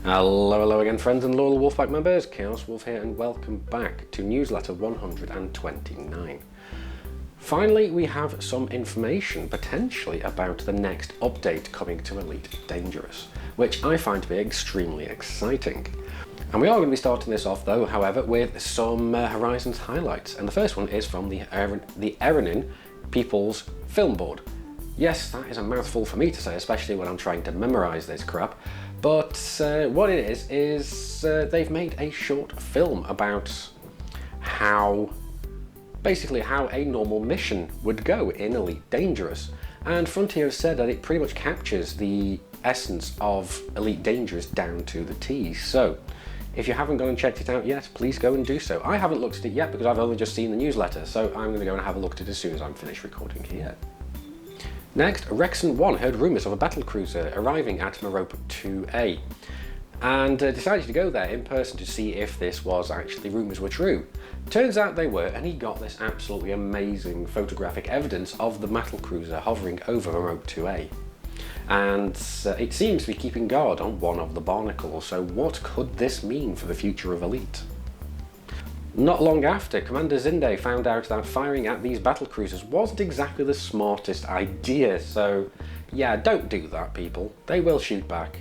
Hello again friends and loyal Wolfpack members, Chaos Wolf here and welcome back to newsletter 129. Finally we have some information potentially about the next update coming to Elite Dangerous, which I find to be extremely exciting. And we are going to be starting this off though, however, with some Horizons highlights, and the first one is from the Erenin People's Film Board. Yes, that is a mouthful for me to say, especially when I'm trying to memorize this crap. But what it is they've made a short film about basically how a normal mission would go in Elite Dangerous. And Frontier has said that it pretty much captures the essence of Elite Dangerous down to the T. So, if you haven't gone and checked it out yet, please go and do so. I haven't looked at it yet because I've only just seen the newsletter, so I'm going to go and have a look at it as soon as I'm finished recording here. Next, Rexon 1 heard rumours of a battlecruiser arriving at Merope 2A and decided to go there in person to see if this was actually rumours were true. Turns out they were, and he got this absolutely amazing photographic evidence of the battlecruiser hovering over Merope 2A. And it seems to be keeping guard on one of the barnacles, so what could this mean for the future of Elite? Not long after, Commander Zinde found out that firing at these battlecruisers wasn't exactly the smartest idea, so yeah, don't do that people, they will shoot back.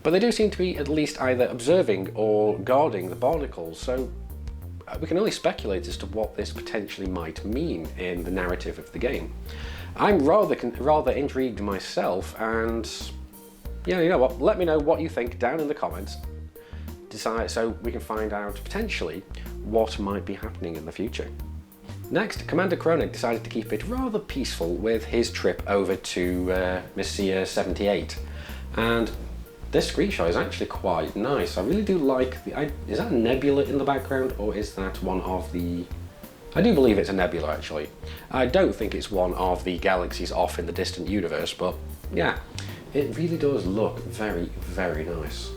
But they do seem to be at least either observing or guarding the barnacles, so we can only speculate as to what this potentially might mean in the narrative of the game. I'm rather intrigued myself, and yeah, you know what, let me know what you think down in the comments, so we can find out potentially what might be happening in the future. Next, Commander Kronig decided to keep it rather peaceful with his trip over to Messier 78, and this screenshot is actually quite nice. I really do like is that a nebula in the background, or is that one of the... I do believe it's a nebula actually. I don't think it's one of the galaxies off in the distant universe, but yeah, it really does look very, very nice.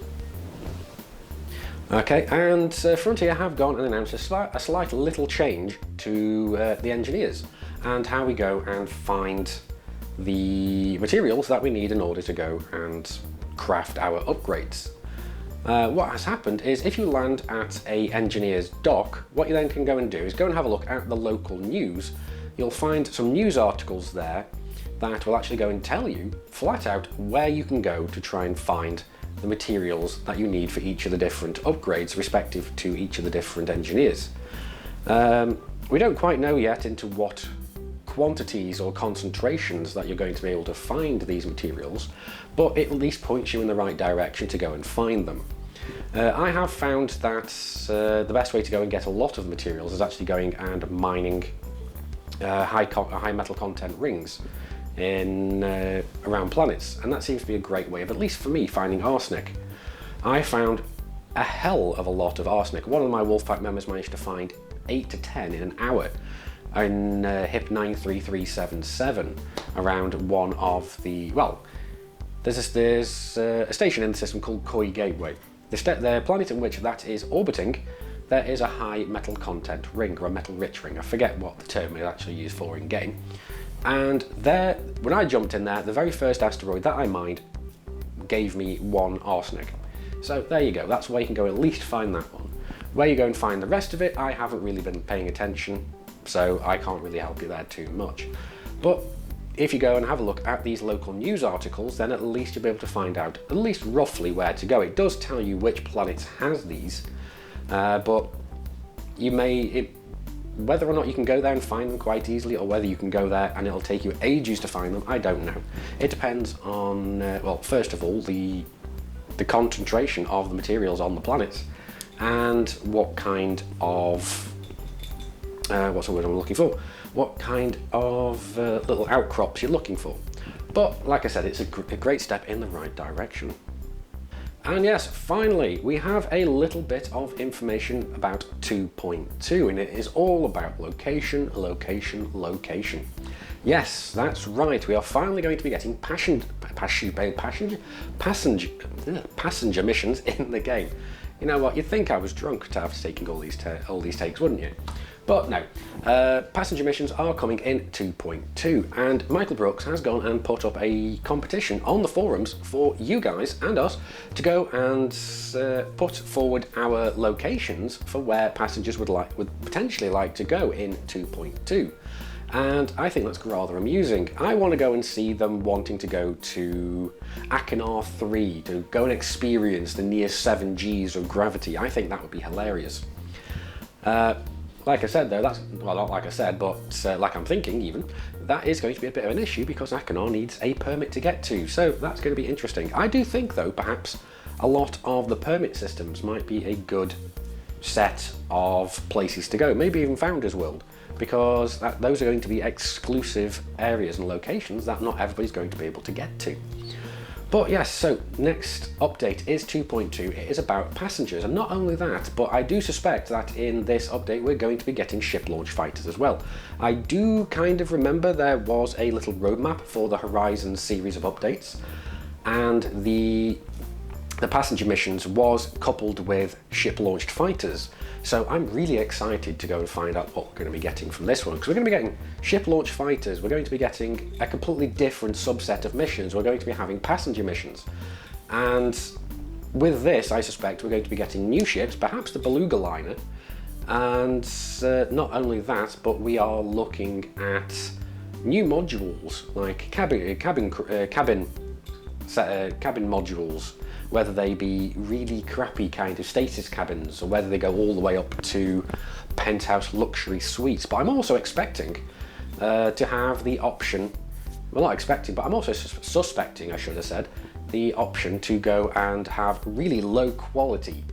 Okay, and Frontier have gone and announced a slight little change to the engineers and how we go and find the materials that we need in order to go and craft our upgrades. What has happened is if you land at a engineer's dock, what you then can go and do is go and have a look at the local news. You'll find some news articles there that will actually go and tell you flat out where you can go to try and find the materials that you need for each of the different upgrades respective to each of the different engineers. We don't quite know yet into what quantities or concentrations that you're going to be able to find these materials, but it at least points you in the right direction to go and find them. I have found that the best way to go and get a lot of materials is actually going and mining high metal content rings in around planets, and that seems to be a great way of, at least for me, finding arsenic. I found a hell of a lot of arsenic. One of my Wolfpack members managed to find 8 to 10 in an hour in HIP 93377 around one of the, well, there's a station in the system called Koi Gateway. The planet in which that is orbiting, there is a high metal content ring, or a metal rich ring. I forget what the term is actually used for in game. And there, when I jumped in there, the very first asteroid that I mined gave me 1 arsenic. So there you go, that's where you can go at least find that one. Where you go and find the rest of it, I haven't really been paying attention, so I can't really help you there too much. But if you go and have a look at these local news articles, then at least you'll be able to find out at least roughly where to go. It does tell you which planet has these, but you may... whether or not you can go there and find them quite easily, or whether you can go there and it'll take you ages to find them, I don't know. It depends on, well, first of all, the concentration of the materials on the planets, and what kind of, what's the word I'm looking for? What kind of little outcrops you're looking for. But like I said, it's a great step in the right direction. And yes, finally, we have a little bit of information about 2.2, and it is all about location, location, location. Yes, that's right, we are finally going to be getting passenger missions in the game. You know what, you'd think I was drunk after taking all these takes, wouldn't you? But no, passenger missions are coming in 2.2, and Michael Brooks has gone and put up a competition on the forums for you guys and us to go and put forward our locations for where passengers would potentially like to go in 2.2. And I think that's rather amusing. I want to go and see them wanting to go to Achenar 3, to go and experience the near 7 Gs of gravity. I think that would be hilarious. Like I said though, well, not like I said, but like I'm thinking even, that is going to be a bit of an issue because Achenar needs a permit to get to, so that's going to be interesting. I do think though, perhaps a lot of the permit systems might be a good set of places to go, maybe even Founders World, because those are going to be exclusive areas and locations that not everybody's going to be able to get to. But yes, so next update is 2.2. It is about passengers, and not only that, but I do suspect that in this update we're going to be getting ship launch fighters as well. I do kind of remember there was a little roadmap for the Horizon series of updates, and the passenger missions was coupled with ship-launched fighters. So I'm really excited to go and find out what we're going to be getting from this one, because we're going to be getting ship-launched fighters, we're going to be getting a completely different subset of missions, we're going to be having passenger missions. And with this, I suspect we're going to be getting new ships, perhaps the Beluga liner, and not only that, but we are looking at new modules, like cabin modules, whether they be really crappy kind of stasis cabins or whether they go all the way up to penthouse luxury suites. But I'm also expecting to have the option, well, not expecting, but I'm also suspecting, I should have said, the option to go and have really low quality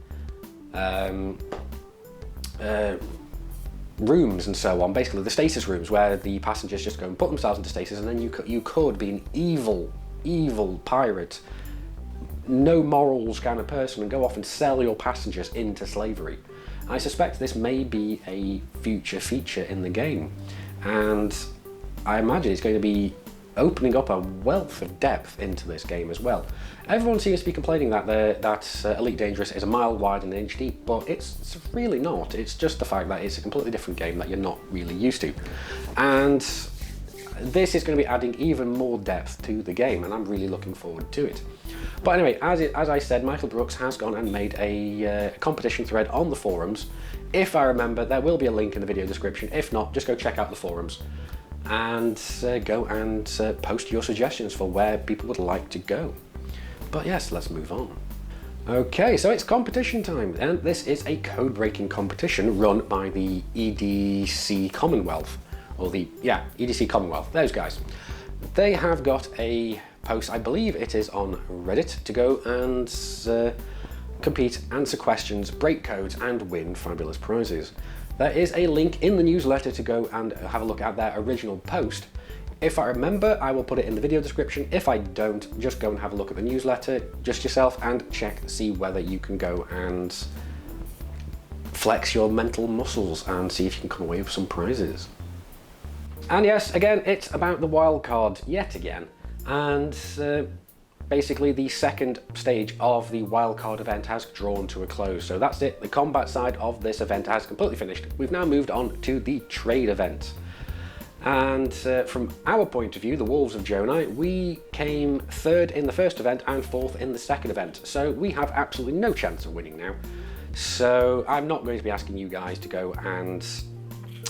rooms and so on, basically the stasis rooms where the passengers just go and put themselves into stasis, and then you could be an evil pirate, no morals kind of person, and go off and sell your passengers into slavery. I suspect this may be a future feature in the game, and I imagine it's going to be opening up a wealth of depth into this game as well. Everyone seems to be complaining that Elite Dangerous is a mile wide and an inch deep, but it's really not. It's just the fact that it's a completely different game that you're not really used to. And this is going to be adding even more depth to the game, and I'm really looking forward to it. But anyway, as I said, Michael Brooks has gone and made a competition thread on the forums. If I remember, there will be a link in the video description. If not, just go check out the forums and go and post your suggestions for where people would like to go. But yes, let's move on. Okay, so it's competition time, and this is a code-breaking competition run by the EDC Commonwealth, or EDC Commonwealth, those guys. They have got a post, I believe it is on Reddit, to go and compete, answer questions, break codes, and win fabulous prizes. There is a link in the newsletter to go and have a look at their original post. If I remember, I will put it in the video description. If I don't, just go and have a look at the newsletter just yourself and check, see whether you can go and flex your mental muscles and see if you can come away with some prizes. And yes, again, it's about the wildcard yet again. And basically the second stage of the wildcard event has drawn to a close. So that's it, the combat side of this event has completely finished. We've now moved on to the trade event. And from our point of view, the Wolves of Jonai, we came third in the first event and fourth in the second event. So we have absolutely no chance of winning now. So I'm not going to be asking you guys to go and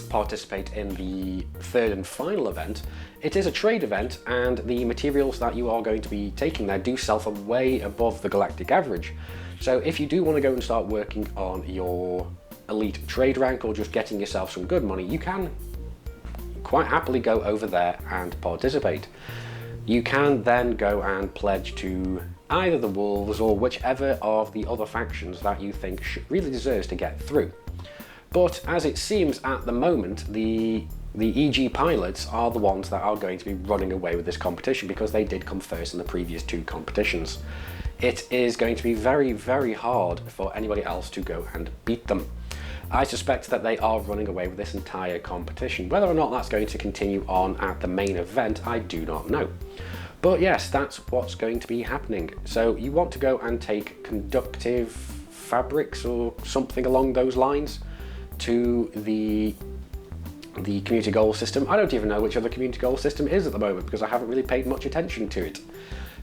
participate in the third and final event. It is a trade event, and the materials that you are going to be taking there do sell for way above the galactic average. So if you do want to go and start working on your elite trade rank or just getting yourself some good money, you can quite happily go over there and participate. You can then go and pledge to either the Wolves or whichever of the other factions that you think really deserves to get through. But as it seems at the moment, the EG pilots are the ones that are going to be running away with this competition because they did come first in the previous two competitions. It is going to be very, very hard for anybody else to go and beat them. I suspect that they are running away with this entire competition. Whether or not that's going to continue on at the main event, I do not know. But yes, that's what's going to be happening. So you want to go and take conductive fabrics or something along those lines to the community goal system. I don't even know which other community goal system is at the moment because I haven't really paid much attention to it.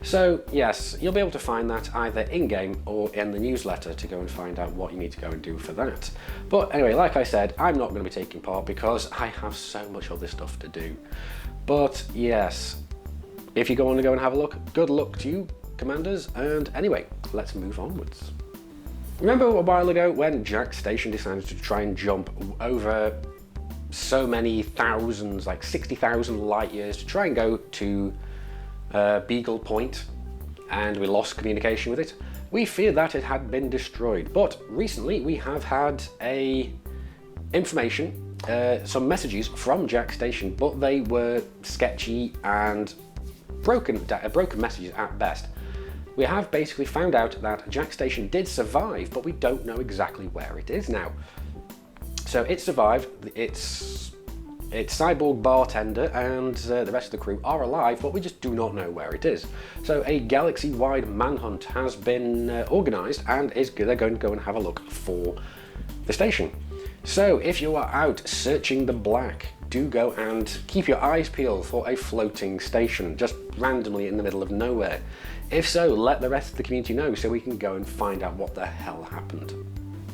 So yes, you'll be able to find that either in-game or in the newsletter to go and find out what you need to go and do for that. But anyway, like I said, I'm not going to be taking part because I have so much other stuff to do. But yes, if you want to go and have a look, good luck to you, commanders, and anyway, let's move onwards. Remember a while ago when Jack Station decided to try and jump over so many thousands, like 60,000 light years to try and go to Beagle Point, and we lost communication with it? We feared that it had been destroyed, but recently we have had some messages from Jack Station, but they were sketchy and broken messages at best. We have basically found out that Jack Station did survive, but we don't know exactly where it is now. So it survived, its cyborg bartender and the rest of the crew are alive, but we just do not know where it is. So a galaxy-wide manhunt has been organised, and they're going to go and have a look for the station. So if you are out searching the black, do go and keep your eyes peeled for a floating station, just randomly in the middle of nowhere. If so, let the rest of the community know so we can go and find out what the hell happened.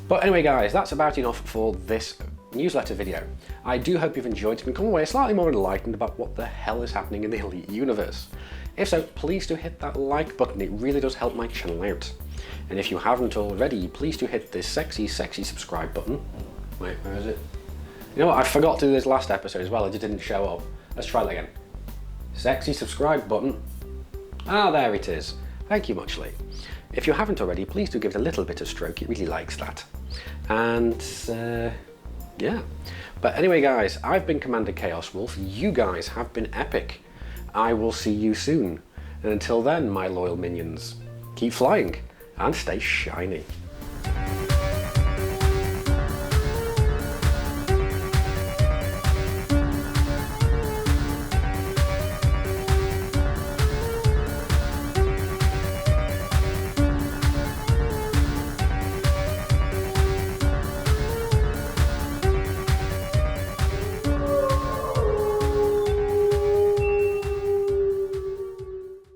But anyway guys, that's about enough for this newsletter video. I do hope you've enjoyed it and come away slightly more enlightened about what the hell is happening in the Elite universe. If so, please do hit that like button, it really does help my channel out. And if you haven't already, please do hit this sexy subscribe button. Wait, where is it? You know what, I forgot to do this last episode as well, it just didn't show up. Let's try that again. Sexy subscribe button. Ah, there it is. Thank you muchly. If you haven't already, please do give it a little bit of stroke, it really likes that. And yeah. But anyway guys, I've been Commander Chaos Wolf, you guys have been epic. I will see you soon. And until then, my loyal minions, keep flying and stay shiny.